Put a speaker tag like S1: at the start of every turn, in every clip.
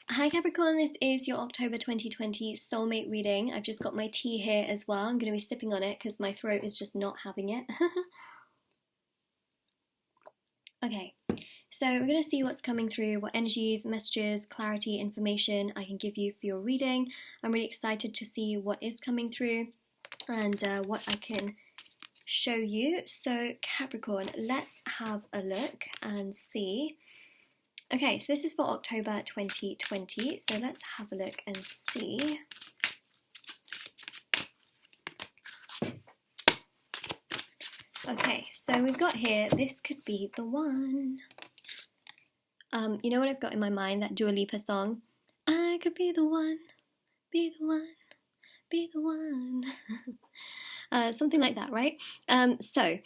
S1: Hi Capricorn, this is your October 2020 soulmate reading. I've just got my tea here as well. I'm going to be sipping on it because my throat is just not having it. Okay, so we're going to see what's coming through, what energies, messages, clarity, information I can give you for your reading. I'm really excited to see what is coming through and what I can show you. So Capricorn, let's have a look and see. Okay, so this is for October 2020, so let's have a look and see. Okay, so we've got here, this could be the one. You know what I've got in my mind, that Dua Lipa song? I could be the one, be the one, be the one. Something like that, right? So,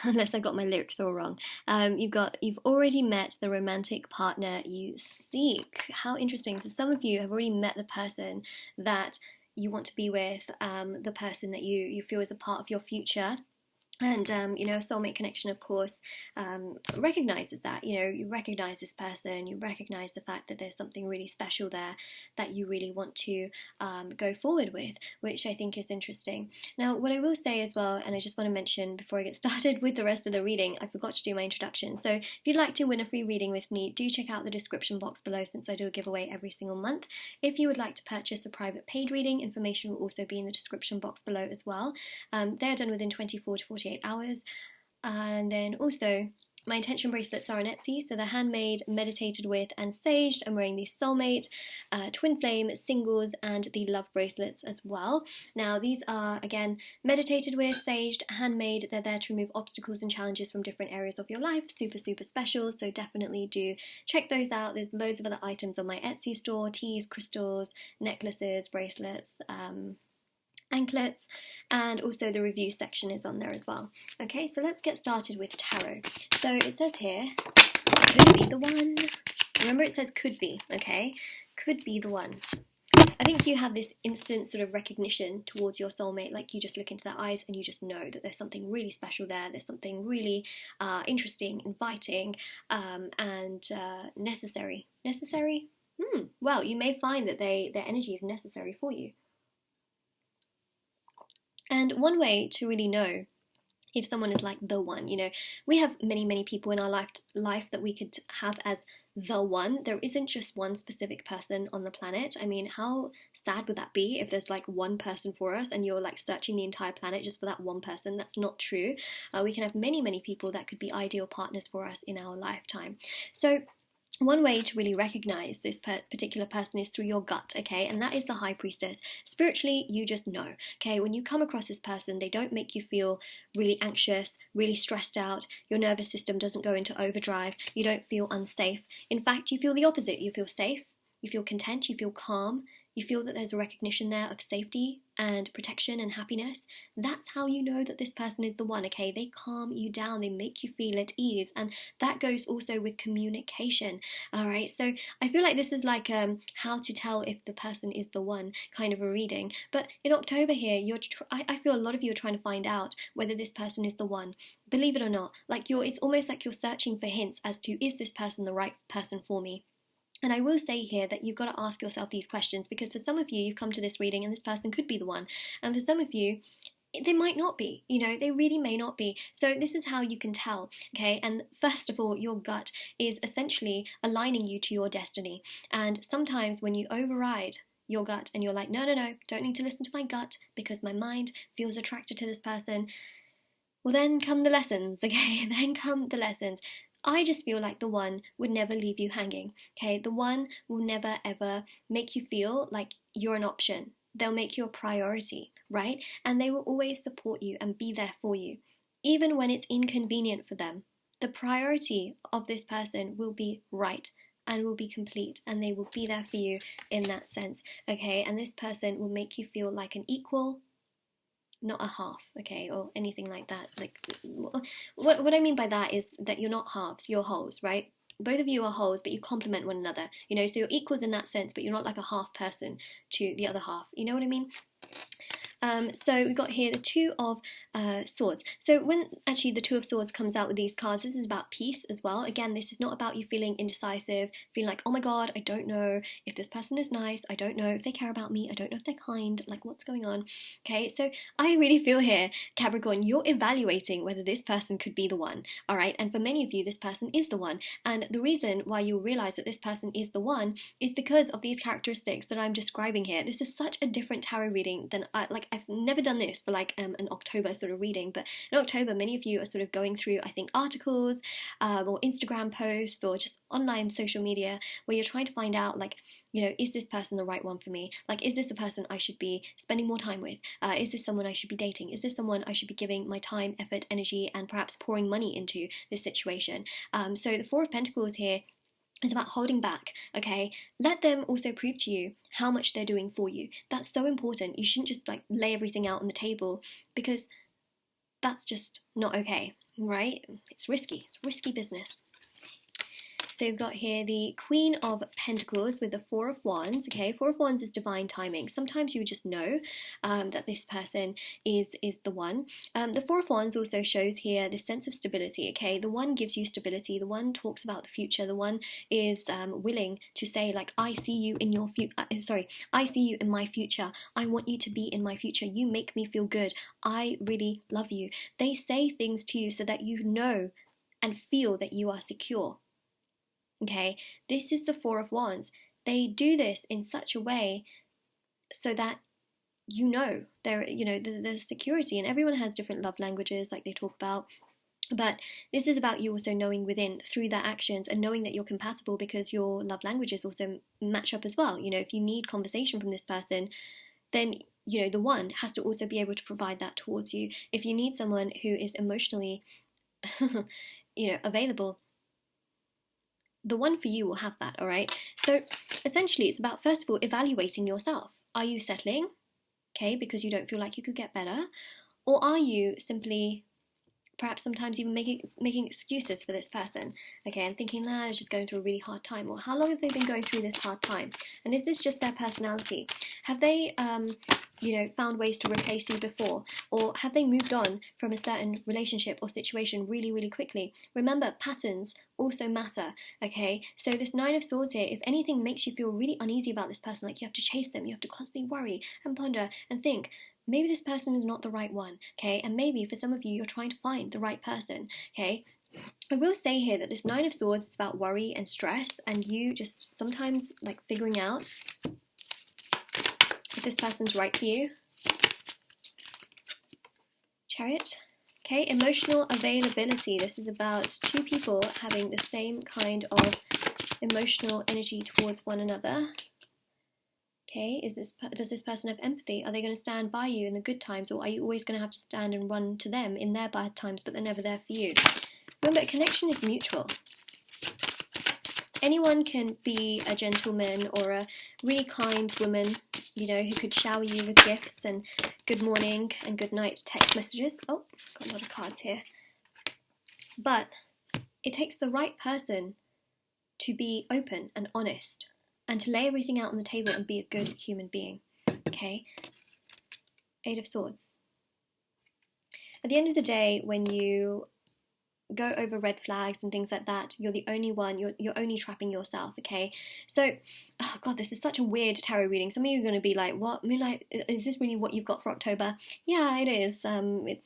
S1: unless I got my lyrics all wrong. You've already met the romantic partner you seek. How interesting. So some of you have already met the person that you want to be with, the person that you feel is a part of your future. And, soulmate connection, of course, recognizes that, you recognize this person, you recognize the fact that there's something really special there that you really want to go forward with, which I think is interesting. Now, what I will say as well, and I just want to mention before I get started with the rest of the reading, I forgot to do my introduction. So if you'd like to win a free reading with me, do check out the description box below since I do a giveaway every single month. If you would like to purchase a private paid reading, information will also be in the description box below as well. They're done within 24 to 48 hours. And then also, my intention bracelets are on Etsy, so they're handmade, meditated with, and saged. I'm wearing the soulmate, twin flame, singles, and the love bracelets as well. Now, these are, again, meditated with, saged, handmade. They're there to remove obstacles and challenges from different areas of your life. Super, super special, so definitely do check those out. There's loads of other items on my Etsy store, teas, crystals, necklaces, bracelets, anklets, and also the review section is on there as well. Okay, so let's get started with tarot. So it says here, could be the one. Remember, it says could be, okay? Could be the one. I think you have this instant sort of recognition towards your soulmate, like you just look into their eyes and you just know that there's something really special there, there's something really interesting, inviting, and necessary. Necessary? Well, you may find that their energy is necessary for you. And one way to really know if someone is like the one, we have many people in our life that we could have as the one. There isn't just one specific person on the planet. I mean, how sad would that be if there's like one person for us and you're like searching the entire planet just for that one person? That's not true. We can have many people that could be ideal partners for us in our lifetime. So one way to really recognize this particular person is through your gut, okay? And that is the High Priestess. Spiritually, you just know, okay? When you come across this person, they don't make you feel really anxious, really stressed out. Your nervous system doesn't go into overdrive. You don't feel unsafe. In fact, you feel the opposite. You feel safe, you feel content, you feel calm. You feel that there's a recognition there of safety and protection and happiness. That's how you know that this person is the one, okay? They calm you down, they make you feel at ease. And that goes also with communication, all right? So I feel like this is like how to tell if the person is the one kind of a reading. But in October here, I feel a lot of you are trying to find out whether this person is the one. Believe it or not, it's almost like you're searching for hints as to, is this person the right person for me? And I will say here that you've got to ask yourself these questions, because for some of you, you've come to this reading and this person could be the one. And for some of you, they might not be, they really may not be. So this is how you can tell, okay? And first of all, your gut is essentially aligning you to your destiny. And sometimes when you override your gut and you're like, no, don't need to listen to my gut because my mind feels attracted to this person, well, then come the lessons, okay? Then come the lessons. I just feel like the one would never leave you hanging, okay? The one will never ever make you feel like you're an option. They'll make you a priority, right? And they will always support you and be there for you, even when it's inconvenient for them. The priority of this person will be right and will be complete, and they will be there for you in that sense, okay? And this person will make you feel like an equal, not a half, okay, or anything like that. Like, what I mean by that is that you're not halves, you're wholes, right? Both of you are wholes, but you complement one another, so you're equals in that sense, but you're not like a half person to the other half, you know what I mean? So we've got here the Two of Swords. So when actually the Two of Swords comes out with these cards, this is about peace as well. Again, this is not about you feeling indecisive, feeling like, oh my god, I don't know if this person is nice, I don't know if they care about me, I don't know if they're kind, like what's going on. Okay, so I really feel here, Capricorn, you're evaluating whether this person could be the one, all right? And for many of you, this person is the one. And the reason why you'll realize that this person is the one is because of these characteristics that I'm describing here. This is such a different tarot reading than I've never done this for like an October sort of reading, but in October many of you are sort of going through, I think, articles or Instagram posts or just online social media where you're trying to find out, like, you know, is this person the right one for me? Like, is this a person I should be spending more time with? Is this someone I should be dating? Is this someone I should be giving my time, effort, energy, and perhaps pouring money into this situation? So the Four of Pentacles here is about holding back, okay? Let them also prove to you how much they're doing for you. That's so important. You shouldn't just like lay everything out on the table, because that's just not okay, right? It's risky business. So you've got here the Queen of Pentacles with the Four of Wands, okay? Four of Wands is divine timing. Sometimes you just know that this person is the one. The Four of Wands also shows here the sense of stability, okay? The one gives you stability. The one talks about the future. The one is willing to say, like, I see you in your I see you in my future. I want you to be in my future. You make me feel good. I really love you. They say things to you so that you know and feel that you are secure. Okay, this is the Four of Wands. They do this in such a way so that you know the security, and everyone has different love languages like they talk about, but this is about you also knowing within through their actions and knowing that you're compatible, because your love languages also match up as well. You know, if you need conversation from this person, then you know the one has to also be able to provide that towards you. If you need someone who is emotionally available, the one for you will have that, all right? So essentially it's about, first of all, evaluating yourself. Are you settling, okay, because you don't feel like you could get better? Or are you simply perhaps sometimes even making excuses for this person, okay, and thinking that it's just going through a really hard time? Or how long have they been going through this hard time? And is this just their personality? Have they found ways to replace you before? Or have they moved on from a certain relationship or situation really, really quickly? Remember, patterns also matter, okay? So this Nine of Swords here, if anything makes you feel really uneasy about this person, like you have to chase them, you have to constantly worry and ponder and think, maybe this person is not the right one, okay? And maybe for some of you, you're trying to find the right person, okay? I will say here that this Nine of Swords is about worry and stress, and you just sometimes like figuring out if this person's right for you. Chariot. Okay, emotional availability. This is about two people having the same kind of emotional energy towards one another. Okay, does this person have empathy? Are they going to stand by you in the good times, or are you always going to have to stand and run to them in their bad times, but they're never there for you? Remember, a connection is mutual. Anyone can be a gentleman or a really kind woman, you know, who could shower you with gifts and good morning and good night text messages. Oh, got a lot of cards here. But it takes the right person to be open and honest, and to lay everything out on the table and be a good human being, okay? Eight of Swords. At the end of the day, when you go over red flags and things like that, you're the only one, you're only trapping yourself, okay? So, oh god, this is such a weird tarot reading. Some of you are going to be like, what, Moonlight, is this really what you've got for October? Yeah, it is.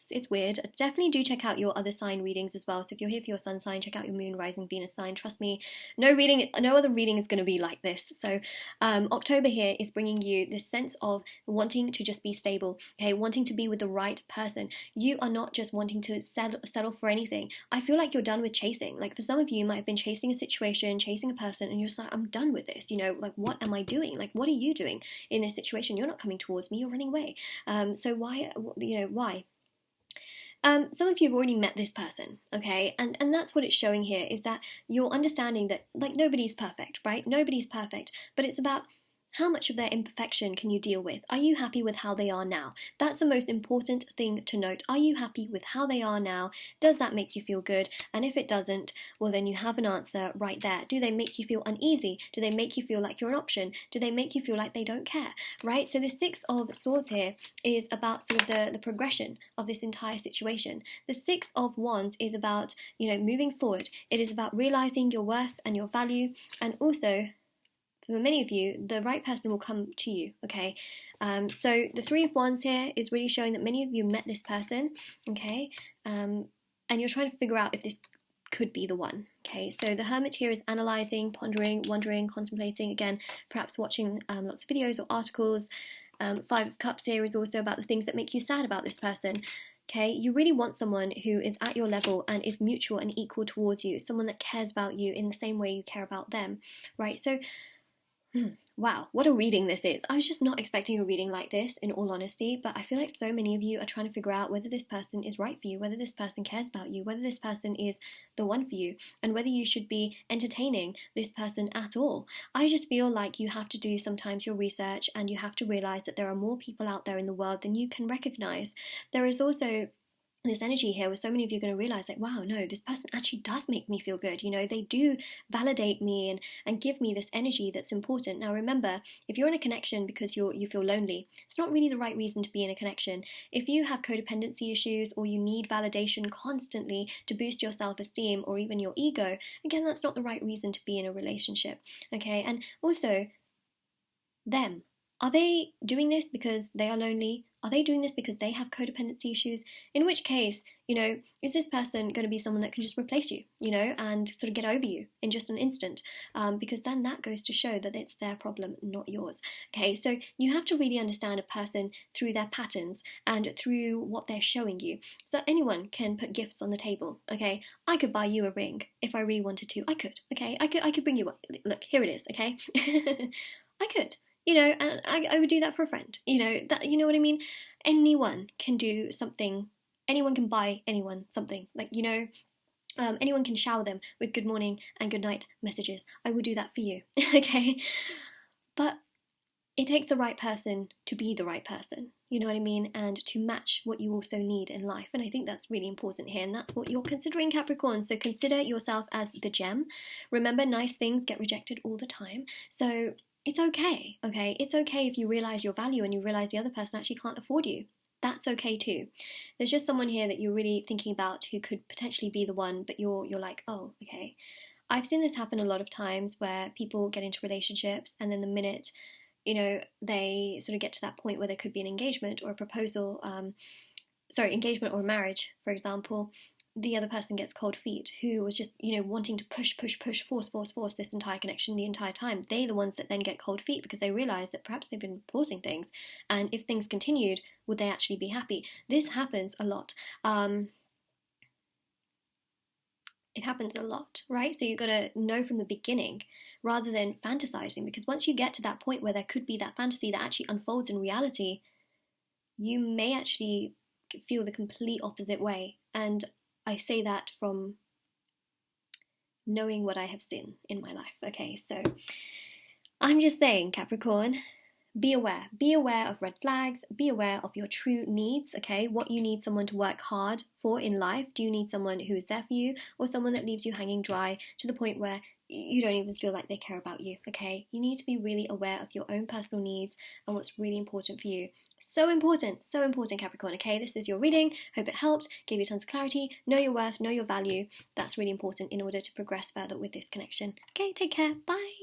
S1: It's weird. Definitely do check out your other sign readings as well. So if you're here for your sun sign, check out your moon, rising, Venus sign. Trust me, no other reading is going to be like this. So October here is bringing you this sense of wanting to just be stable, okay? Wanting to be with the right person. You are not just wanting to settle for anything. I feel like you're done with chasing. Like for some of you, you might have been chasing a situation, chasing a person, and you're just like, I'm done with this, you know, like what am I doing? Like what are you doing in this situation? You're not coming towards me, you're running away. So why, why? Some of you have already met this person, okay? And that's what it's showing here, is that you're understanding that, like, nobody's perfect, right? Nobody's perfect, but it's about How much of their imperfection can you deal with? Are you happy with how they are now? That's the most important thing to note. Are you happy with how they are now? Does that make you feel good? And if it doesn't, well, then you have an answer right there. Do they make you feel uneasy? Do they make you feel like you're an option? Do they make you feel like they don't care? Right? So the Six of Swords here is about sort of the progression of this entire situation. The Six of Wands is about, moving forward. It is about realizing your worth and your value, and also, for many of you, the right person will come to you, okay? So the Three of Wands here is really showing that many of you met this person, okay? And you're trying to figure out if this could be the one, okay? So the Hermit here is analysing, pondering, wondering, contemplating, again, perhaps watching lots of videos or articles. Five of Cups here is also about the things that make you sad about this person. Okay, you really want someone who is at your level and is mutual and equal towards you, someone that cares about you in the same way you care about them, right? So, wow, what a reading this is. I was just not expecting a reading like this, in all honesty, but I feel like so many of you are trying to figure out whether this person is right for you, whether this person cares about you, whether this person is the one for you, and whether you should be entertaining this person at all. I just feel like you have to do sometimes your research, and you have to realize that there are more people out there in the world than you can recognize. There is also this energy here where so many of you are going to realize, like, wow, no, this person actually does make me feel good. They do validate me and give me this energy that's important. Now remember, if you're in a connection because you feel lonely, it's not really the right reason to be in a connection. If you have codependency issues, or you need validation constantly to boost your self-esteem or even your ego, again, that's not the right reason to be in a relationship, okay? And also, them. Are they doing this because they are lonely? Are they doing this because they have codependency issues? In which case, is this person going to be someone that can just replace you, and sort of get over you in just an instant? Because then that goes to show that it's their problem, not yours. Okay, so you have to really understand a person through their patterns and through what they're showing you. So anyone can put gifts on the table, okay? I could buy you a ring if I really wanted to. I could, okay? I could bring you one. Look, here it is, okay? I could. And I would do that for a friend, that, you know what I mean? Anyone can do something, anyone can buy anyone something, like, anyone can shower them with good morning and good night messages. I will do that for you, okay? But it takes the right person to be the right person, you know what I mean? And to match what you also need in life. And I think that's really important here, and that's what you're considering, Capricorn. So consider yourself as the gem. Remember, nice things get rejected all the time. So it's okay, okay? It's okay if you realize your value and you realize the other person actually can't afford you. That's okay too. There's just someone here that you're really thinking about who could potentially be the one, but you're like, oh, okay. I've seen this happen a lot of times where people get into relationships, and then the minute, they sort of get to that point where there could be an engagement or a proposal, engagement or a marriage, for example, the other person gets cold feet, who was just, wanting to push, force this entire connection the entire time. They're the ones that then get cold feet because they realize that perhaps they've been forcing things. And if things continued, would they actually be happy? This happens a lot. It happens a lot, right? So you've got to know from the beginning rather than fantasizing, because once you get to that point where there could be that fantasy that actually unfolds in reality, you may actually feel the complete opposite way. And I say that from knowing what I have seen in my life, okay? So I'm just saying, Capricorn, be aware. Be aware of red flags. Be aware of your true needs, okay? What you need someone to work hard for in life. Do you need someone who is there for you, or someone that leaves you hanging dry to the point where you don't even feel like they care about you, okay? You need to be really aware of your own personal needs and what's really important for you. So important, Capricorn, okay? This is your reading. Hope it helped, gave you tons of clarity. Know your worth, know your value. That's really important in order to progress further with this connection. Okay, take care. Bye.